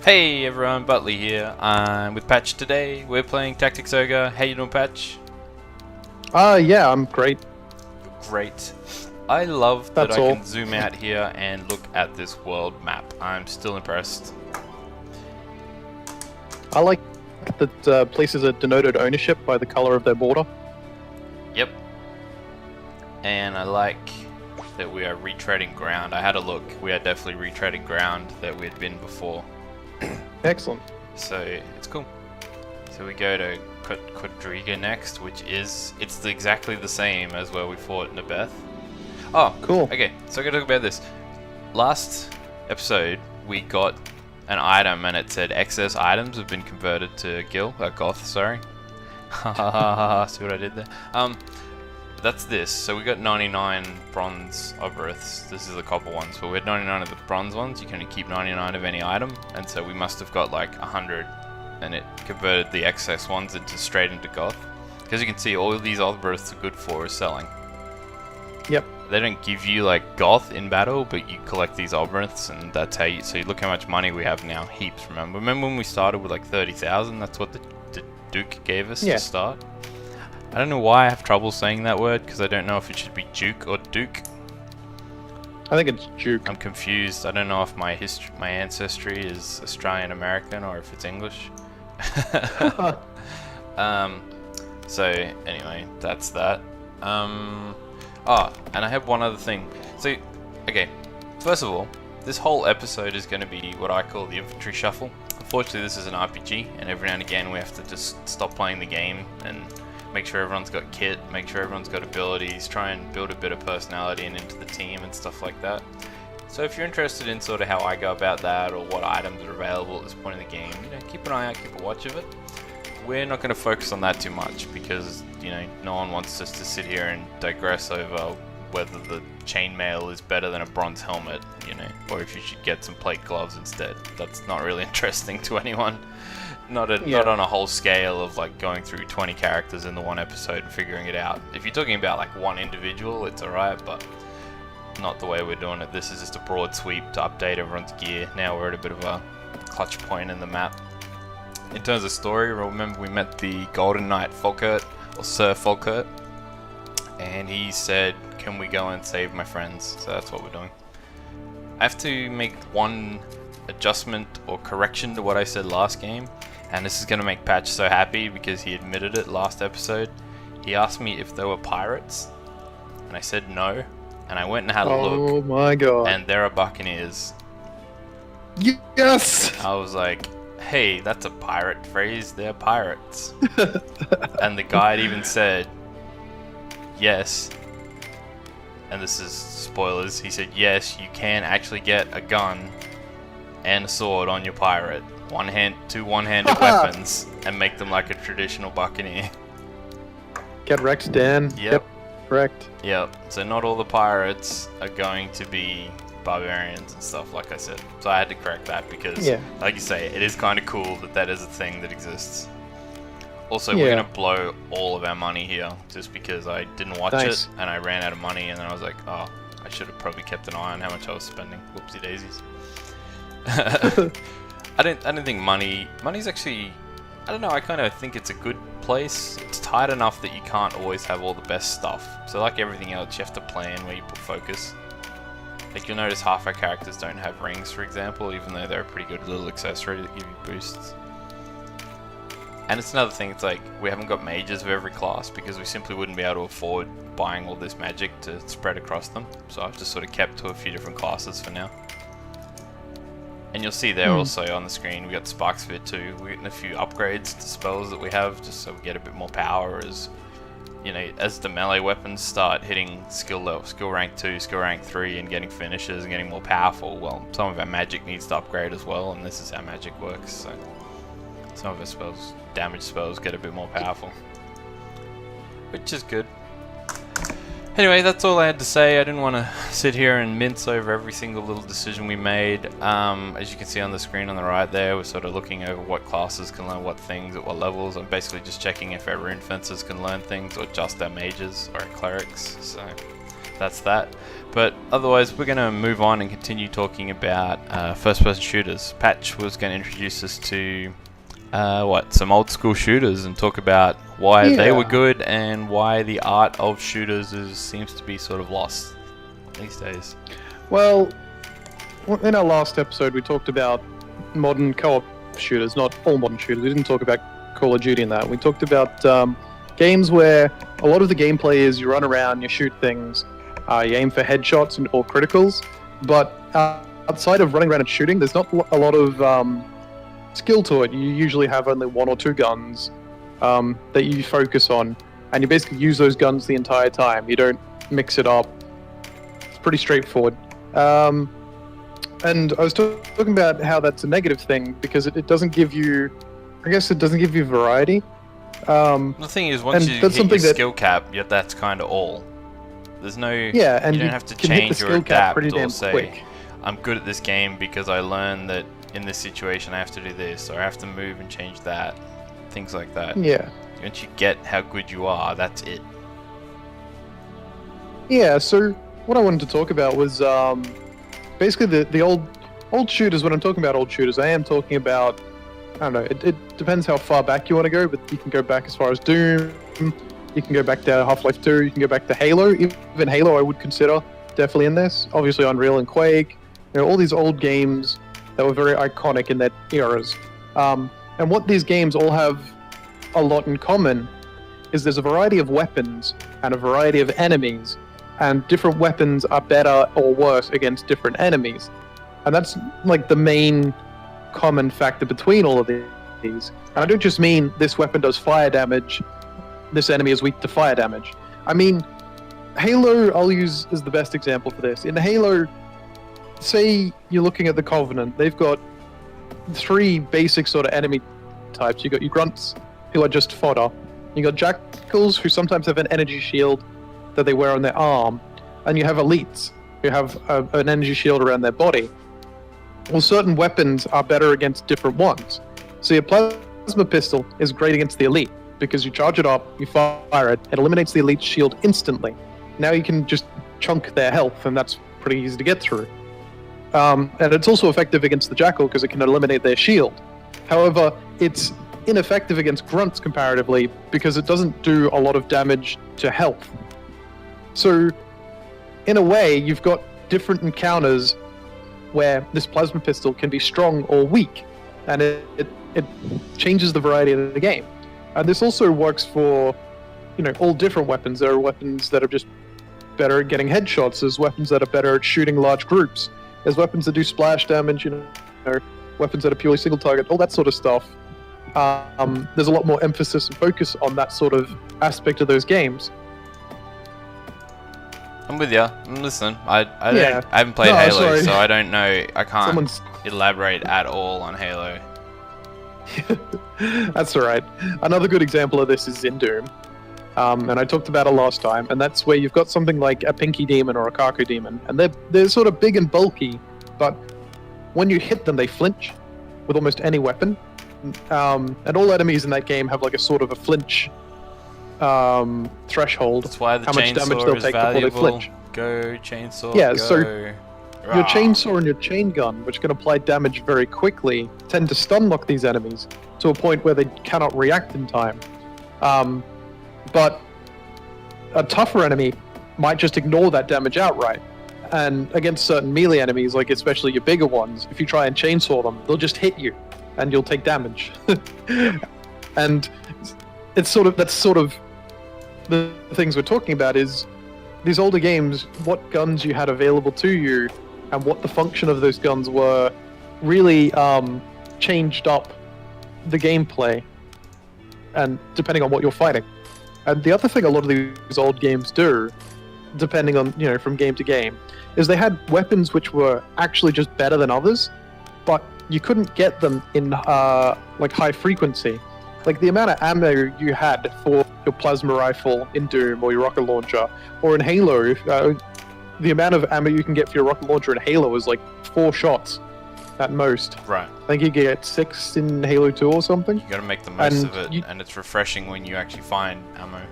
Hey everyone, Butley here. I'm with Patch today. We're playing Tactics Ogre. How you doing, Patch? Yeah, I'm great. Great. I love that That's I all. can zoom out here and look at this world map. I'm still impressed. I like that places are denoted ownership by the color of their border. Yep. And I like that we are retreading ground. I had a look. We are definitely retreading ground that we had been before. Excellent. So it's cool. So we go to Quadriga next, which is exactly the same as where we fought Nabeth. Oh, Cool. Okay, so I gotta talk about this. Last episode, we got an item and it said excess items have been converted to Goth, sorry. See what I did there? That's this. So we got 99 bronze Oberiths. This is the copper ones, but we had 99 of the bronze ones. You can only keep 99 of any item, and so we must have got like 100, and it converted the excess ones straight into Goth. Because you can see, all of these Oberiths are good for selling. Yep. They don't give you like Goth in battle, but you collect these Oberiths, and that's how you. So you look how much money we have now. Heaps. Remember when we started with like 30,000? That's what the Duke gave us to start. I don't know why I have trouble saying that word, because I don't know if it should be Duke or Duke. I think it's Duke. I'm confused. I don't know if my ancestry is Australian American or if it's English. So anyway, that's that. Oh, and I have one other thing. So, okay, first of all, this whole episode is going to be what I call the infantry shuffle. Unfortunately, this is an RPG, and every now and again we have to just stop playing the game and make sure everyone's got kit, make sure everyone's got abilities, try and build a bit of personality into the team and stuff like that. So if you're interested in sort of how I go about that, or what items are available at this point in the game, keep an eye out, keep a watch of it. We're not going to focus on that too much because, no one wants us to sit here and digress over whether the chainmail is better than a bronze helmet, or if you should get some plate gloves instead. That's not really interesting to anyone. Not on a whole scale of like going through 20 characters in the one episode and figuring it out. If you're talking about like one individual, it's alright, but not the way we're doing it. This is just a broad sweep to update everyone's gear. Now we're at a bit of a clutch point in the map. In terms of story, remember we met the Golden Knight Falkert, or Sir Falkert, and he said, can we go and save my friends? So that's what we're doing. I have to make one adjustment or correction to what I said last game, and this is going to make Patch so happy because he admitted it last episode. He asked me if they were pirates, and I said no, and I went and had a look. Oh my god. And there are buccaneers. Yes! I was like, hey, that's a pirate phrase, they're pirates. And the guide even said, yes, and this is spoilers, he said, yes, you can actually get a gun and a sword on your pirate. Two one-handed weapons, and make them like a traditional buccaneer. Get wrecked, Dan. Yep. Correct. Yep. So not all the pirates are going to be barbarians and stuff, like I said. So I had to correct that because, like you say, it is kind of cool that is a thing that exists. Also, we're going to blow all of our money here just because I didn't watch it and I ran out of money, and then I was like, oh, I should have probably kept an eye on how much I was spending. Whoopsie daisies. I don't think money's actually, I don't know, I kind of think it's a good place. It's tight enough that you can't always have all the best stuff. So like everything else, you have to plan where you put focus. Like you'll notice half our characters don't have rings, for example, even though they're a pretty good little accessory that give you boosts. And it's another thing, it's like we haven't got mages of every class because we simply wouldn't be able to afford buying all this magic to spread across them. So I've just sort of kept to a few different classes for now. And you'll see there also on the screen, we got Spark Sphere too. We're getting a few upgrades to spells that we have, just so we get a bit more power as, as the melee weapons start hitting skill rank 2, skill rank 3, and getting finishes and getting more powerful. Well, some of our magic needs to upgrade as well, and this is how magic works. So some of our spells, damage spells, get a bit more powerful, which is good. Anyway, that's all I had to say. I didn't want to sit here and mince over every single little decision we made. As you can see on the screen on the right there, we're sort of looking over what classes can learn what things at what levels. I'm basically just checking if our rune fencers can learn things, or just our mages or our clerics. So that's that. But otherwise, we're going to move on and continue talking about first-person shooters. Patch was going to introduce us to some old school shooters and talk about why they were good and why the art of shooters seems to be sort of lost these days. Well, in our last episode, we talked about modern co-op shooters, not all modern shooters. We didn't talk about Call of Duty and that. We talked about games where a lot of the gameplay is you run around, you shoot things, you aim for headshots or criticals, but outside of running around and shooting, there's not a lot of skill to it. You usually have only one or two guns that you focus on, and you basically use those guns the entire time. You don't mix it up. It's pretty straightforward. And I was talking about how that's a negative thing because it doesn't give you, I guess it doesn't give you variety. The thing is, once you hit your skill cap, that's kind of all. There's no, and you don't have to change or adapt or say, quick. I'm good at this game because I learned that in this situation I have to do this, or I have to move and change that, things like that. Yeah. Once you get how good you are, that's it. Yeah, so what I wanted to talk about was basically the old shooters. When I'm talking about old shooters, I am talking about, I don't know, it depends how far back you want to go, but you can go back as far as Doom, you can go back to Half-Life 2, you can go back to Halo. Even Halo I would consider definitely in this. Obviously Unreal and Quake, all these old games that were very iconic in their eras. And what these games all have a lot in common is there's a variety of weapons and a variety of enemies, and different weapons are better or worse against different enemies. And that's like the main common factor between all of these. And I don't just mean this weapon does fire damage, this enemy is weak to fire damage. I mean, Halo I'll use as the best example for this. In Halo, say you're looking at the Covenant, they've got three basic sort of enemy types. You got your grunts, who are just fodder. You got jackals, who sometimes have an energy shield that they wear on their arm, and you have elites, who have an energy shield around their body. Well, certain weapons are better against different ones. So your plasma pistol is great against the elite, because you charge it up, you fire it, it eliminates the elite's shield instantly. Now you can just chunk their health, and that's pretty easy to get through. And it's also effective against the jackal because it can eliminate their shield. However, it's ineffective against grunts comparatively because it doesn't do a lot of damage to health. So, in a way, you've got different encounters where this plasma pistol can be strong or weak, and it changes the variety of the game. And this also works for, all different weapons. There are weapons that are just better at getting headshots. There's weapons that are better at shooting large groups. There's weapons that do splash damage, weapons that are purely single target, all that sort of stuff. There's a lot more emphasis and focus on that sort of aspect of those games. I'm with you. I'm listening. I haven't played Halo, so I don't know. I can't elaborate at all on Halo. That's alright. Another good example of this is in Doom. And I talked about it last time, and that's where you've got something like a Pinky Demon or a Kaku Demon, and they're sort of big and bulky, but when you hit them, they flinch with almost any weapon. And all enemies in that game have like a sort of a flinch threshold. That's why the how much damage they'll take before they flinch. Go chainsaw. Yeah, go. so your chainsaw and your chain gun, which can apply damage very quickly, tend to stun lock these enemies to a point where they cannot react in time. But a tougher enemy might just ignore that damage outright. And against certain melee enemies, like especially your bigger ones, if you try and chainsaw them, they'll just hit you, and you'll take damage. And that's sort of the things we're talking about is these older games, what guns you had available to you, and what the function of those guns were, really changed up the gameplay, and depending on what you're fighting. And the other thing a lot of these old games do, depending on, from game to game, is they had weapons which were actually just better than others, but you couldn't get them in like high frequency. Like the amount of ammo you had for your plasma rifle in Doom or your rocket launcher, or in Halo, the amount of ammo you can get for your rocket launcher in Halo is like 4 shots at most. Right. I think you get 6 in Halo 2 or something. You gotta make the most of it, and it's refreshing when you actually find ammo.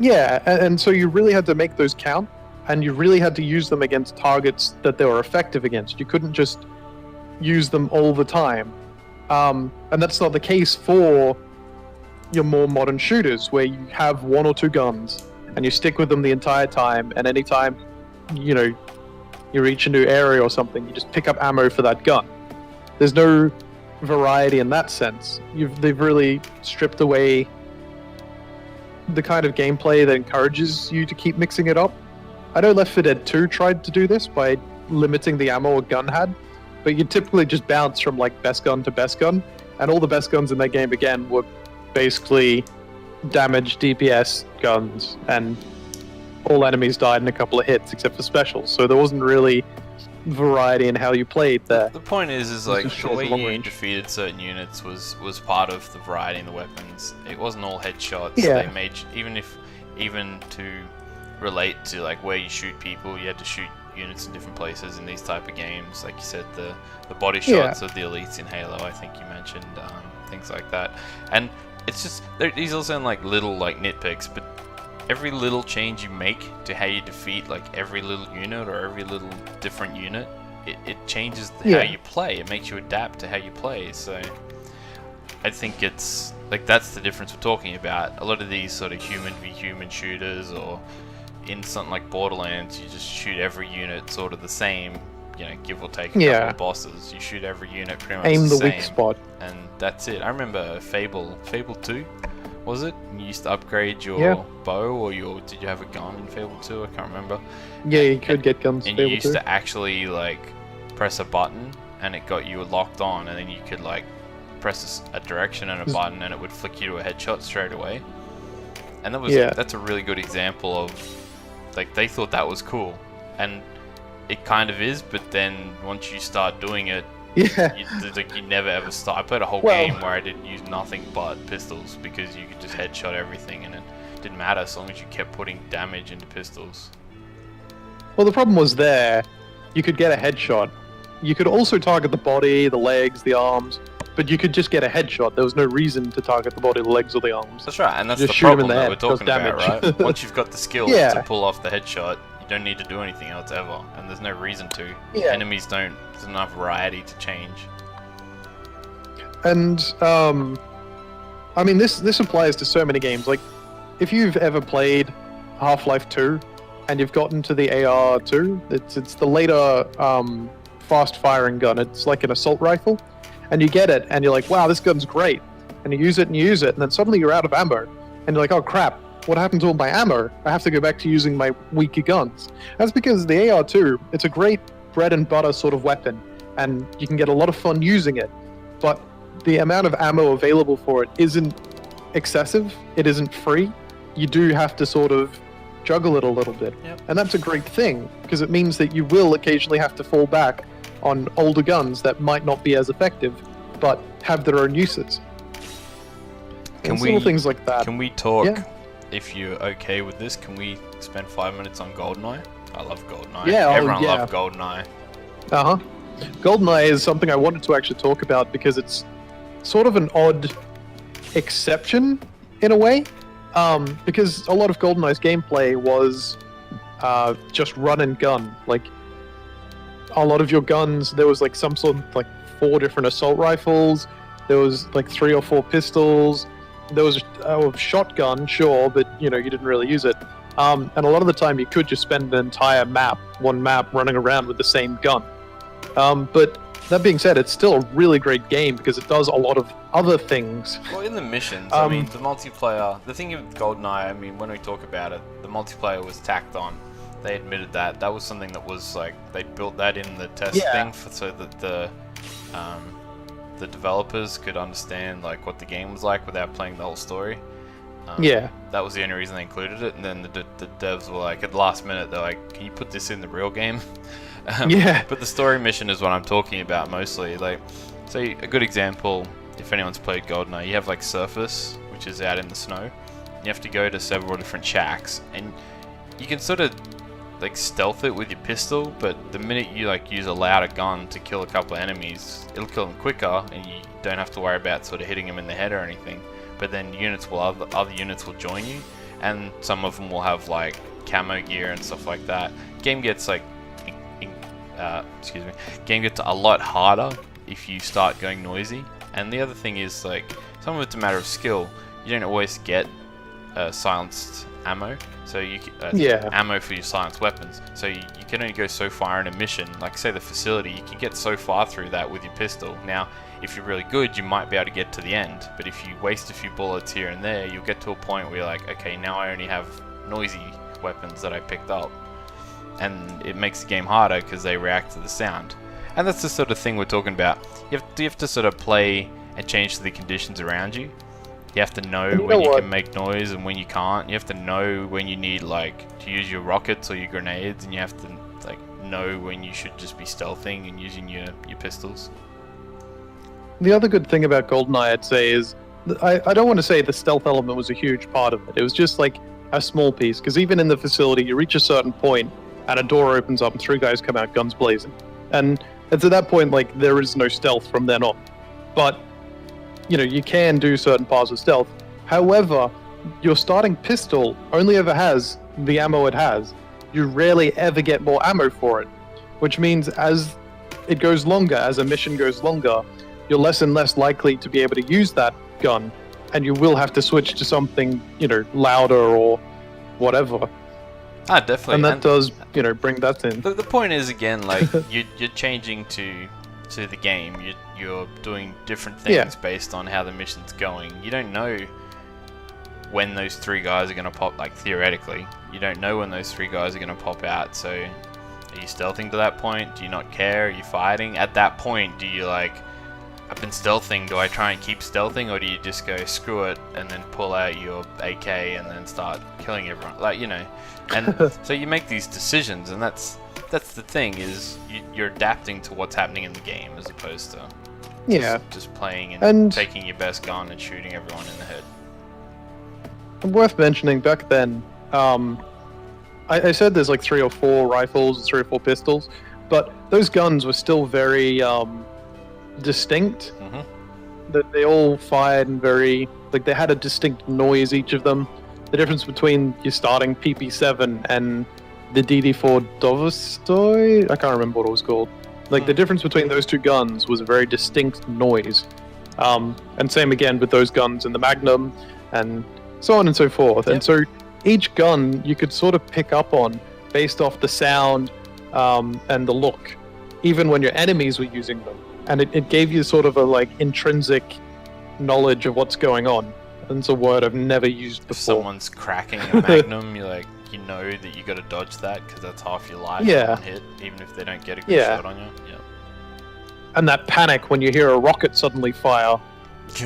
Yeah, and so you really had to make those count, and you really had to use them against targets that they were effective against. You couldn't just use them all the time. And that's not the case for your more modern shooters, where you have one or two guns, and you stick with them the entire time, and anytime, you know, you reach a new area or something, you just pick up ammo for that gun. There's no variety in that sense. They've really stripped away the kind of gameplay that encourages you to keep mixing it up. I know Left 4 Dead 2 tried to do this by limiting the ammo a gun had, but you typically just bounce from like best gun to best gun, and all the best guns in that game again were basically damage DPS guns, and all enemies died in a couple of hits except for specials, so there wasn't really variety in how you played there. The point is like just the short way long you range. defeated certain units was part of the variety in the weapons. It wasn't all headshots. Yeah. They made even to relate to like where you shoot people, you had to shoot units in different places in these type of games. Like you said, the body shots of the elites in Halo, I think you mentioned, things like that. And it's just these all sound like little like nitpicks, but every little change you make to how you defeat like every little unit or every little different unit, it changes how you play. It makes you adapt to how you play. So I think it's like that's the difference we're talking about. A lot of these sort of human v human shooters, or in something like Borderlands, you just shoot every unit sort of the same, you know, give or take a couple of bosses. You shoot every unit pretty much Aim the the same, weak spot. and that's it. I remember Fable 2, was it? You used to upgrade your bow, or did you have a gun in Fable 2? I can't remember. Yeah, you could get guns. And you used to actually like press a button, and it got you locked on, and then you could like press a direction and a button, and it would flick you to a headshot straight away. And that was that's a really good example of like they thought that was cool, and it kind of is. But then once you start doing it, you never ever stop. I played a whole game where I didn't use nothing but pistols because you could just headshot everything, and it didn't matter as long as you kept putting damage into pistols. Well, the problem was there, you could get a headshot. You could also target the body, the legs, the arms, but you could just get a headshot. There was no reason to target the body, the legs, or the arms. That's right, and that's Just the shoot 'em problem in the that head, we're does talking about, damage. right? Once you've got the skill Yeah. to pull off the headshot, you don't need to do anything else ever, and there's no reason to. Yeah. Enemies don't, there's enough variety to change. And I mean, this applies to so many games. Like, if you've ever played Half-Life 2 and you've gotten to the AR-2, it's the later fast-firing gun. It's like an assault rifle, and you get it, and you're like, wow, this gun's great. And you use it, and then suddenly you're out of ammo, and you're like, oh crap, what happened to all my ammo? I have to go back to using my weaker guns. That's because the AR-2, it's a great bread and butter sort of weapon, and you can get a lot of fun using it, but the amount of ammo available for it isn't excessive, it isn't free. You do have to sort of juggle it a little bit. Yep. And that's a great thing, because it means that you will occasionally have to fall back on older guns that might not be as effective, but have their own uses. And little things like that. Can we talk, if you're okay with this, can we spend 5 minutes on GoldenEye? I love GoldenEye. Yeah, Everyone loved GoldenEye. Uh-huh. GoldenEye is something I wanted to actually talk about because it's sort of an odd exception in a way, because a lot of GoldenEye's gameplay was just run and gun. Like, a lot of your guns, there was like some sort of like 4 different assault rifles, there was like 3 or 4 pistols, there was a shotgun, sure, but you know, you didn't really use it. And a lot of the time you could just spend an entire one map running around with the same gun. But that being said, it's still a really great game because it does a lot of other things. Well, in the missions, I mean, the multiplayer, the thing with GoldenEye, I mean, when we talk about it, the multiplayer was tacked on. They admitted that. That was something that was like, they built that in the test thing so that the developers could understand like what the game was like without playing the whole story. That was the only reason they included it, and then the devs were like, at the last minute, they're like, can you put this in the real game? But the story mission is what I'm talking about mostly. Like, so a good example, if anyone's played GoldenEye, you have like Surface, which is out in the snow. You have to go to several different shacks, and you can sort of like stealth it with your pistol, but the minute you like use a louder gun to kill a couple of enemies, it'll kill them quicker, and you don't have to worry about sort of hitting them in the head or anything. But then other units will join you, and some of them will have like camo gear and stuff like that. Game gets like, game gets a lot harder if you start going noisy. And the other thing is, like, some of it's a matter of skill. You don't always get silenced ammo, so you ammo for your silenced weapons. So you can only go so far in a mission. Like say the facility, you can get so far through that with your pistol. Now, if you're really good, you might be able to get to the end. But if you waste a few bullets here and there, you'll get to a point where you're like, okay, now I only have noisy weapons that I picked up, and it makes the game harder because they react to the sound. And that's the sort of thing we're talking about. You have to sort of play and change the conditions around you. You have to know when you can make noise and when you can't. You have to know when you need like to use your rockets or your grenades, and you have to like know when you should just be stealthing and using your pistols. The other good thing about GoldenEye, I'd say, is I don't want to say the stealth element was a huge part of it. It was just like a small piece, because even in the facility, you reach a certain point and a door opens up and 3 guys come out guns blazing. And it's at that point, like, there is no stealth from then on. But, you know, you can do certain parts of stealth. However, your starting pistol only ever has the ammo it has. You rarely ever get more ammo for it, which means as it goes longer, as a mission goes longer, you're less and less likely to be able to use that gun, and you will have to switch to something, you know, louder or whatever. Ah, definitely. And that does, you know, bring that in. The point is, again, like, you're changing to the game. You're doing different things based on how the mission's going. You don't know when those 3 guys are going to pop, like, theoretically. You don't know when those 3 guys are going to pop out, so are you stealthing to that point? Do you not care? Are you fighting? At that point, do you, like, I've been stealthing, do I try and keep stealthing, or do you just go, screw it, and then pull out your AK and then start killing everyone? Like, you know, and so you make these decisions, and that's the thing, is you're adapting to what's happening in the game, as opposed to just playing and taking your best gun and shooting everyone in the head. And worth mentioning, back then, I said there's like 3 or 4 rifles, 3 or 4 pistols, but those guns were still very distinct. That they all fired in very, like, they had a distinct noise, each of them. The difference between your starting PP7 and the DD4 Dovostoy, I can't remember what it was called. Like, the difference between those 2 guns was a very distinct noise. And same again with those guns and the Magnum and so on and so forth. And so each gun you could sort of pick up on based off the sound and the look, even when your enemies were using them. And it gave you sort of a, like, intrinsic knowledge of what's going on. And it's a word I've never used before. If someone's cracking a Magnum, you're like, you know that you got to dodge that, because that's half your life. One hit, even if they don't get a good shot on you. And that panic when you hear a rocket suddenly fire,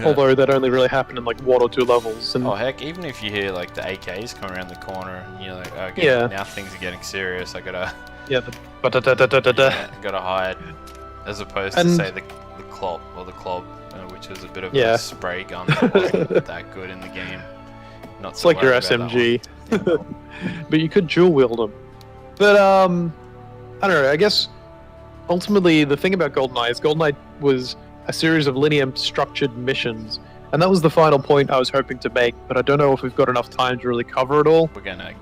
although that only really happened in like 1 or 2 levels. And oh heck, even if you hear like the AKs come around the corner, and you're like, okay, now things are getting serious. I gotta gotta hide. As opposed to, say, the Clop, or the Clob, which was a bit of a spray gun that wasn't that good in the game. Not it's like your SMG. But you could dual wield them. But, I don't know, I guess, ultimately, the thing about GoldenEye is GoldenEye was a series of linear structured missions. And that was the final point I was hoping to make, but I don't know if we've got enough time to really cover it all. We're going to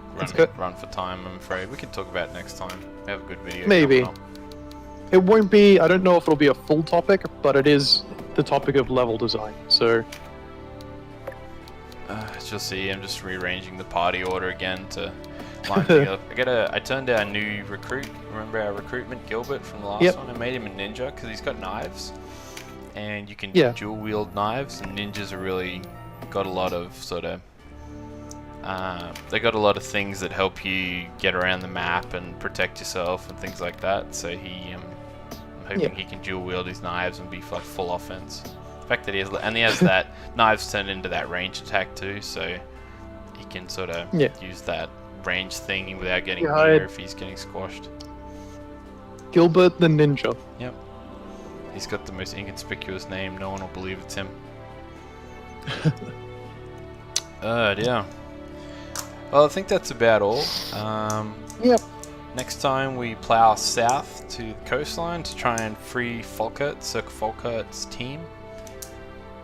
run for time, I'm afraid. We can talk about it next time. We have a good video. Maybe. It won't be, I don't know if it'll be a full topic, but it is the topic of level design, so... As you'll see, I'm just rearranging the party order again to line things up. I turned our new recruit, remember our recruitment, Gilbert, from the last one? I made him a ninja, because he's got knives. And you can dual wield knives, and ninjas are really got a lot of sort of... they got a lot of things that help you get around the map and protect yourself and things like that, so I'm hoping he can dual wield his knives and be like full offense. The fact that he has that knives turned into that range attack too, so he can sort of use that range thing without getting near if he's getting squashed. Gilbert the Ninja. Yep. He's got the most inconspicuous name, no one will believe it's him. Yeah. Well, I think that's about all. Next time we plow south to the coastline to try and free Falkert, Cirque Falkert's team.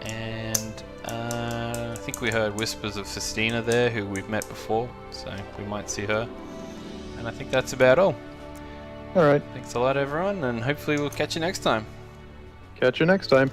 And I think we heard whispers of Festina there, who we've met before, so we might see her. And I think that's about all. Alright, Thanks a lot, everyone, and hopefully we'll catch you next time. catch you next time.